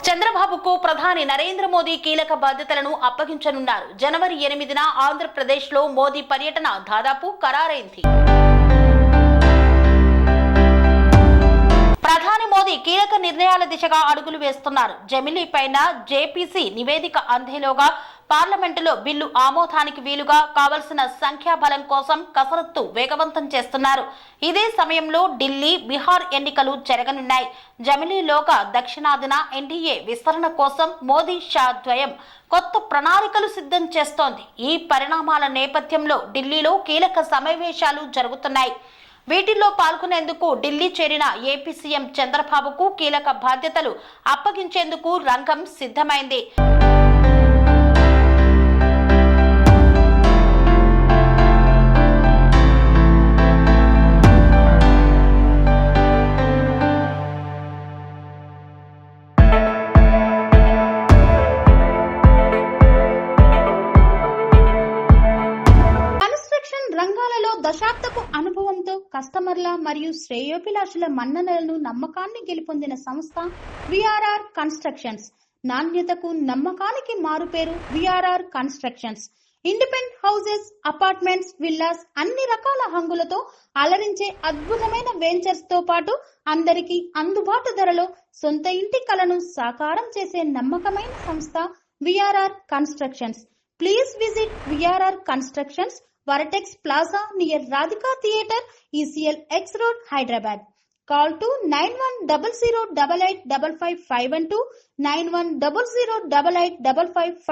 చంద్రబాబుకు ప్రధాని నరేంద్ర మోదీ కీలక బాధ్యతలను అప్పగించనున్నారు. జనవరి 8న ఆంధ్రప్రదేశ్లో మోదీ పర్యటన దాదాపు ఖరారైంది. ప్రధాని మోదీ కీలక నిర్ణయాల దిశగా అడుగులు వేస్తున్నారు. జమిలీ పైన జేపీసీ నివేదిక అందేలోగా పార్లమెంటులో బిల్లు ఆమోదానికి వీలుగా కావలసిన సంఖ్యాబలం కోసం కసరత్తు వేగవంతం చేస్తున్నారు. ఇదే సమయంలో ఢిల్లీ, బీహార్ ఎన్నికలు జరగనున్నాయి. జమిలీలోగా దక్షిణాదిన ఎన్డీఏ విస్తరణ కోసం మోదీ షా ద్వయం కొత్త ప్రణాళికలు సిద్ధం చేస్తోంది. ఈ పరిణామాల నేపథ్యంలో ఢిల్లీలో కీలక సమావేశాలు జరుగుతున్నాయి. వీటిల్లో పాల్గొనేందుకు ఢిల్లీ చేరిన ఏపీ సీఎం చంద్రబాబుకు కీలక బాధ్యతలు అప్పగించేందుకు రంగం సిద్ధమైంది. రంగాలలో దశాబ్దపు అనుభవంతో కస్టమర్ల మరియు శ్రేయోభిలాషుల మన్ననలను నమ్మకాన్ని గెలుపొందిన సంస్థ విఆర్ఆర్ కన్స్ట్రక్షన్స్. నాణ్యతకు నమ్మకానికి మారుపేరు VRR constructions. Independent houses, apartments, villas అన్ని రకాల హంగులతో అలరించే అద్భుతమైన వెంచర్స్ తో పాటు అందరికీ అందుబాటు ధరలో సొంత ఇంటి కలను సాకారం చేసే నమ్మకమైన సంస్థ VRR constructions. Please visit VRR constructions, Varatex Plaza near Radhika Theatre, ECL X Road, Hyderabad. Call to 9100885551 9100885559.